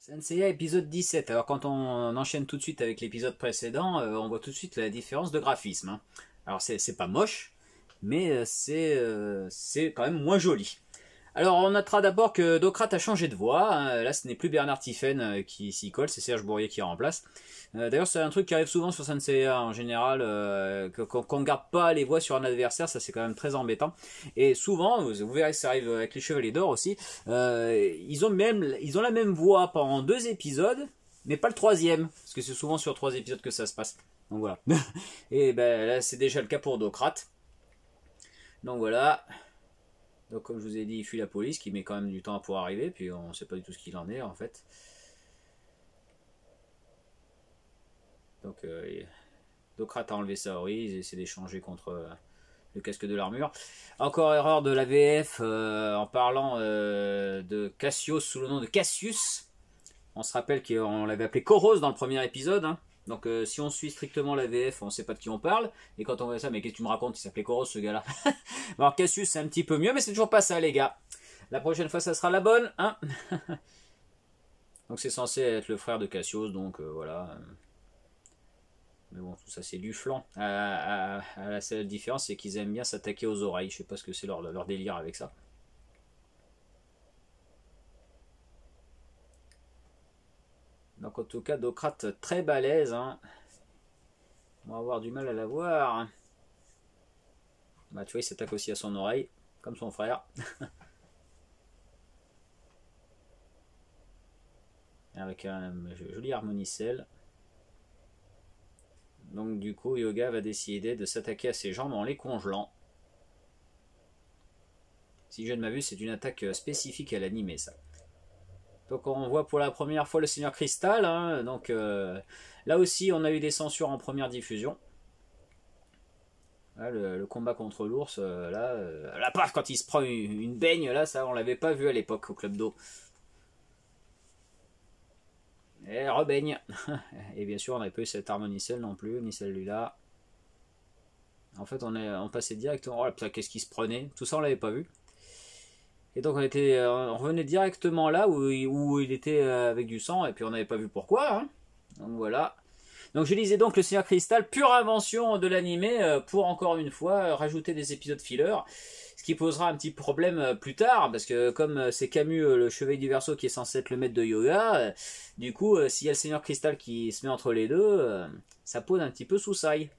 Senseiya épisode 17. Alors quand on enchaîne tout de suite avec l'épisode précédent, on voit tout de suite la différence de graphisme. Hein. Alors c'est pas moche, mais c'est quand même moins joli. Alors on notera d'abord que Docrat a changé de voix. Hein. Là ce n'est plus Bernard Tiphaine qui s'y colle, c'est Serge Bourrier qui remplace. D'ailleurs c'est un truc qui arrive souvent sur Senseiya en général, qu'on ne garde pas les voix sur un adversaire, ça c'est quand même très embêtant. Et souvent, vous verrez que ça arrive avec les Chevaliers d'Or aussi, ils ont la même voix pendant 2 épisodes, mais pas le 3e, parce que c'est souvent sur 3 épisodes que ça se passe. Donc voilà. Et ben là c'est déjà le cas pour Docrat. Donc voilà. Donc comme je vous ai dit, il fuit la police qui met quand même du temps pour arriver, puis on ne sait pas du tout ce qu'il en est en fait. Donc Docrat a enlevé sa oreille, ils essaient d'échanger contre le casque de l'armure. Encore erreur de la VF en parlant de Cassius sous le nom de Cassius. On se rappelle qu'on l'avait appelé Koros dans le premier épisode. Hein. Donc si on suit strictement la VF, on ne sait pas de qui on parle. Et quand on voit ça, mais qu'est-ce que tu me racontes? Il s'appelait Koros ce gars-là. Alors Cassius c'est un petit peu mieux, mais c'est toujours pas ça les gars. La prochaine fois ça sera la bonne. Hein. Donc c'est censé être le frère de Cassius, donc voilà. Mais bon, tout ça c'est du flanc. La seule différence, c'est qu'ils aiment bien s'attaquer aux oreilles. Je sais pas ce que c'est leur délire avec ça. Donc en tout cas, Docrat très balèze. Hein. On va avoir du mal à la voir. Bah tu vois, il s'attaque aussi à son oreille, comme son frère. Avec un joli harmonicelle. Donc du coup, Yoga va décider de s'attaquer à ses jambes en les congelant. Si je ne m'abuse, c'est une attaque spécifique à l'anime, ça. Donc on voit pour la première fois le Seigneur Cristal. Hein. Donc là aussi, on a eu des censures en première diffusion. Là, le combat contre l'ours, là, paf, quand il se prend une baigne, là, ça, on l'avait pas vu à l'époque au Club d'eau. Et rebaigne. Et bien sûr, on n'avait pas eu cette harmonicelle non plus, ni celui-là. En fait, on passait directement. Oh putain, qu'est-ce qu'il se prenait? Tout ça, on l'avait pas vu. Et donc, on revenait directement là où il était avec du sang, et puis on n'avait pas vu pourquoi. Hein. Donc voilà. Donc je lisais donc le Seigneur Cristal, pure invention de l'animé, pour encore une fois rajouter des épisodes filler. Ce qui posera un petit problème plus tard, parce que comme c'est Camus, le chevalier du Verseau, qui est censé être le maître de yoga, du coup, s'il y a le Seigneur Cristal qui se met entre les deux, ça pose un petit peu sous-saille.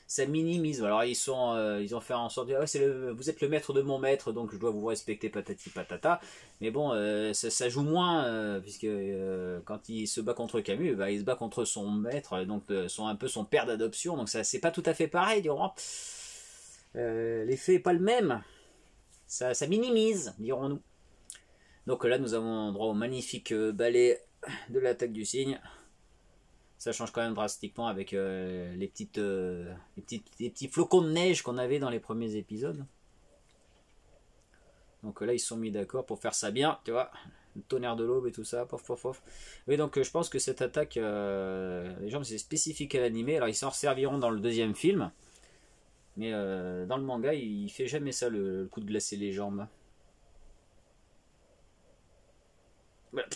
Ça minimise. Alors ils ont fait en sorte de dire vous êtes le maître de mon maître, donc je dois vous respecter, patati patata. Mais bon, ça joue moins, puisque quand il se bat contre Camus, il se bat contre son maître, donc un peu son père d'adoption, donc ça c'est pas tout à fait pareil, dirons. L'effet n'est pas le même. Ça minimise, dirons-nous. Donc là, nous avons droit au magnifique ballet de l'attaque du cygne. Ça change quand même drastiquement avec les petits flocons de neige qu'on avait dans les premiers épisodes. Donc là, ils se sont mis d'accord pour faire ça bien, tu vois. Le tonnerre de l'aube et tout ça, pof, pof, pof. Oui, donc je pense que cette attaque, les jambes, c'est spécifique à l'animé. Alors, ils s'en serviront dans le 2e film. Mais dans le manga, il fait jamais ça, le coup de glacer les jambes. Voilà.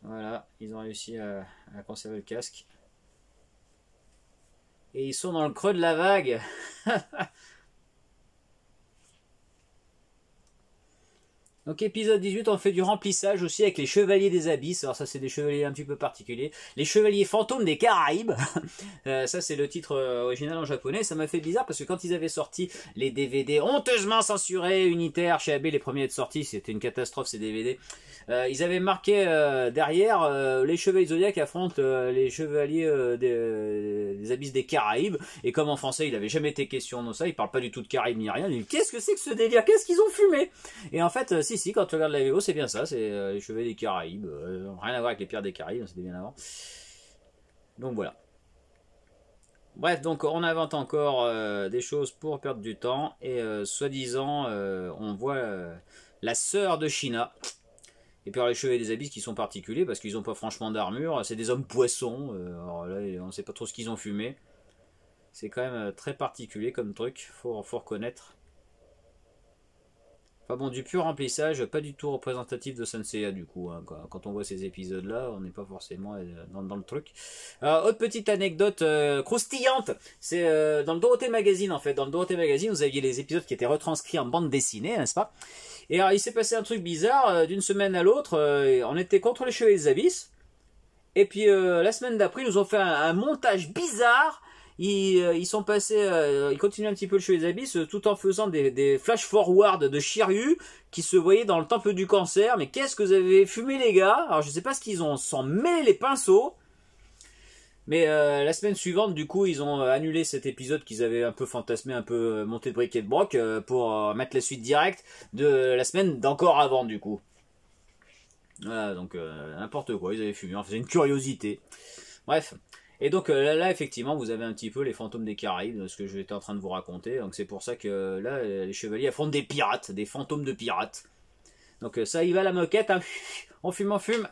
Voilà, ils ont réussi à conserver le casque. Et ils sont dans le creux de la vague. Donc épisode 18, on fait du remplissage aussi avec les chevaliers des abysses. Alors ça c'est des chevaliers un petit peu particuliers. Les chevaliers fantômes des Caraïbes. Ça c'est le titre original en japonais. Ça m'a fait bizarre parce que quand ils avaient sorti les DVD honteusement censurés, unitaires, chez AB, les premiers à être sortis, c'était une catastrophe ces DVD. Ils avaient marqué derrière les chevaliers zodiaques affrontent les chevaliers des abysses des Caraïbes. Et comme en français il avait jamais été question de ça, ils parlent pas du tout de Caraïbes ni rien. Qu'est-ce que c'est que ce délire? Qu'est-ce qu'ils ont fumé? Et en fait, si, quand tu regardes la VO, c'est bien ça, c'est les chevaliers des Caraïbes, rien à voir avec les pierres des Caraïbes, c'était bien avant. Donc voilà. Bref, donc on invente encore des choses pour perdre du temps, et soi-disant, on voit la sœur de Shina. Et puis alors, les chevaliers des abysses qui sont particuliers, parce qu'ils n'ont pas franchement d'armure, c'est des hommes poissons, alors là on ne sait pas trop ce qu'ils ont fumé. C'est quand même très particulier comme truc, faut reconnaître. Enfin bon, du pur remplissage, pas du tout représentatif de Senseiya du coup. Hein, quand on voit ces épisodes-là, on n'est pas forcément dans le truc. Autre petite anecdote croustillante, c'est dans le Dorothée Magazine en fait. Dans le Dorothée Magazine, vous aviez les épisodes qui étaient retranscrits en bande dessinée, n'est-ce pas? Et alors, il s'est passé un truc bizarre, d'une semaine à l'autre, on était contre les Chevaliers des Abysses. Et puis la semaine d'après, ils nous ont fait un montage bizarre. Ils sont passés, ils continuent un petit peu le Chevalier des Abysses tout en faisant des flash forward de Shiryu qui se voyaient dans le temple du cancer. Mais qu'est-ce que vous avez fumé les gars? Alors je sais pas ce qu'ils ont s'en mêlé les pinceaux. Mais la semaine suivante, du coup, ils ont annulé cet épisode qu'ils avaient un peu fantasmé, un peu monté de briquet de broc pour mettre la suite directe de la semaine d'encore avant, du coup. Voilà, donc n'importe quoi, ils avaient fumé, c'est une curiosité. Bref. Et donc là, effectivement, vous avez un petit peu les fantômes des Caraïbes, ce que j'étais en train de vous raconter. Donc c'est pour ça que là, les chevaliers affrontent des pirates, des fantômes de pirates. Donc ça y va la moquette, hein. On fume, on fume.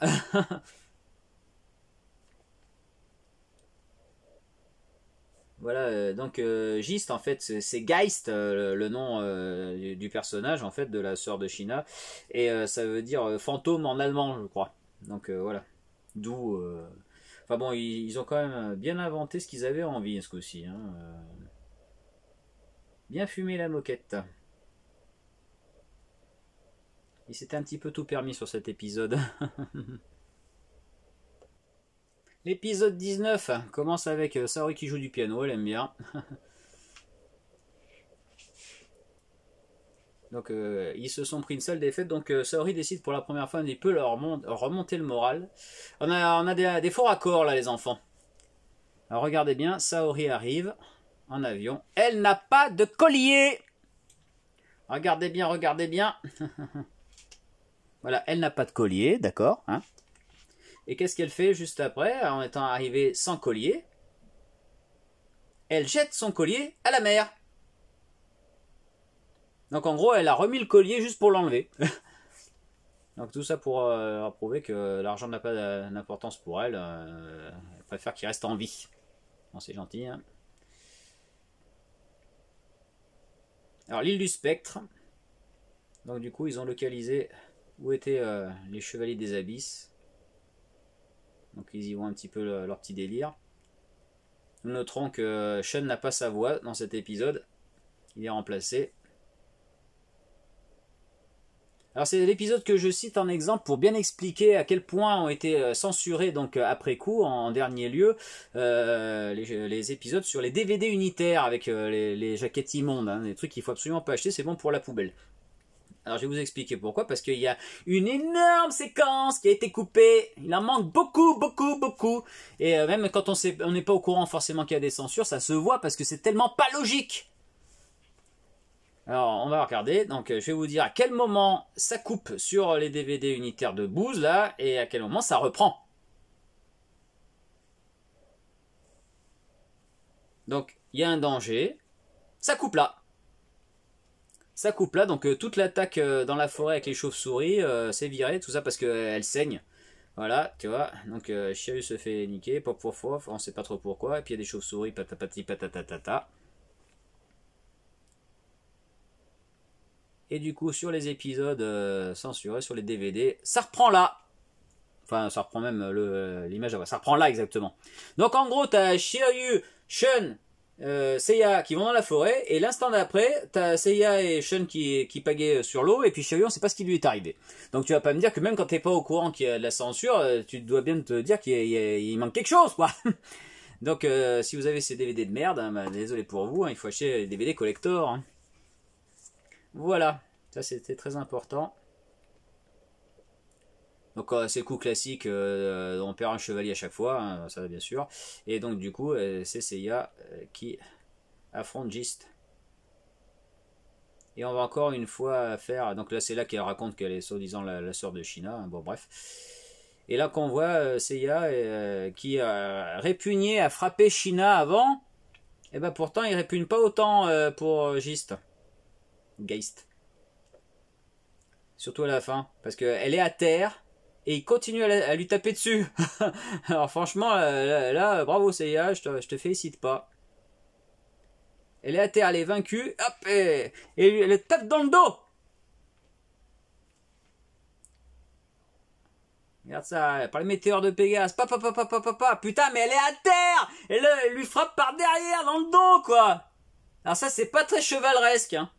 Voilà, donc Gist, en fait, c'est Geist, le nom du personnage, en fait, de la sœur de China. Et ça veut dire fantôme en allemand, je crois. Donc voilà. D'où... Enfin bon, ils ont quand même bien inventé ce qu'ils avaient envie, ce coup-ci. Hein. Bien fumé la moquette. Il s'était un petit peu tout permis sur cet épisode. L'épisode 19 commence avec Saori qui joue du piano, elle aime bien. Donc ils se sont pris une sale défaite, donc Saori décide pour la première fois un petit peu leur remonter le moral. On a des faux raccords là les enfants. Alors regardez bien, Saori arrive en avion. Elle n'a pas de collier. Regardez bien, regardez bien. Voilà, elle n'a pas de collier, d'accord, hein. Et qu'est-ce qu'elle fait juste après, en étant arrivée sans collier? Elle jette son collier à la mer. Donc en gros, elle a remis le collier juste pour l'enlever. Donc tout ça pour prouver que l'argent n'a pas d'importance pour elle. Elle préfère qu'il reste en vie. Bon, c'est gentil. Hein. Alors l'île du Spectre. Donc du coup, ils ont localisé où étaient les chevaliers des abysses. Donc ils y vont un petit peu leur petit délire. Nous noterons que Sean n'a pas sa voix dans cet épisode. Il est remplacé. Alors c'est l'épisode que je cite en exemple pour bien expliquer à quel point ont été censurés donc après coup en dernier lieu les épisodes sur les DVD unitaires avec les jaquettes immondes, hein, des trucs qu'il faut absolument pas acheter, c'est bon pour la poubelle. Alors je vais vous expliquer pourquoi, parce qu'il y a une énorme séquence qui a été coupée, il en manque beaucoup, beaucoup, beaucoup, et même quand on n'est pas au courant forcément qu'il y a des censures, ça se voit parce que c'est tellement pas logique. Alors on va regarder, donc je vais vous dire à quel moment ça coupe sur les DVD unitaires de Booz là, et à quel moment ça reprend. Donc il y a un danger, ça coupe là. Ça coupe là, donc toute l'attaque dans la forêt avec les chauves-souris, c'est viré, tout ça parce qu'elle saigne. Voilà, tu vois, donc Shiryu se fait niquer, pop pof pof, on sait pas trop pourquoi, et puis il y a des chauves-souris, patapati patatatata. Et du coup, sur les épisodes censurés, sur les DVD, ça reprend là. Enfin, ça reprend même l'image, ça reprend là exactement. Donc en gros, t'as Shiryu, Shun, Seiya qui vont dans la forêt, et l'instant d'après, t'as Seiya et Shun qui pagaient sur l'eau, et puis Shiryu, on sait pas ce qui lui est arrivé. Donc tu vas pas me dire que même quand t'es pas au courant qu'il y a de la censure, tu dois bien te dire qu'il manque quelque chose, quoi. Donc si vous avez ces DVD de merde, hein, bah, désolé pour vous, hein, il faut acheter les DVD collector. Hein. Voilà, ça c'était très important. Donc c'est le coup classique, on perd un chevalier à chaque fois, hein, ça bien sûr. Et donc du coup, c'est Seiya qui affronte Gist. Et on va encore une fois faire... Donc là c'est là qu'elle raconte qu'elle est soi-disant la sœur de China, hein, bon bref. Et là qu'on voit Seiya qui répugnait à frapper China avant, et ben pourtant il répugne pas autant pour Gist. Geist. Surtout à la fin, parce qu'elle est à terre. Et il continue à lui taper dessus. Alors franchement, là, bravo Seiya, je te félicite pas. Elle est à terre, elle est vaincue, hop, et elle tape dans le dos. Regarde ça, par les météores de Pégase. Putain, mais elle est à terre. Et là, elle lui frappe par derrière, dans le dos, quoi. Alors ça, c'est pas très chevaleresque, hein.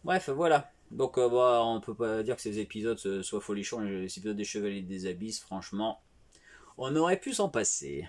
Bref, voilà. Donc, bah, on peut pas dire que ces épisodes soient folichons. Les épisodes des Chevaliers des Abysses, franchement, on aurait pu s'en passer.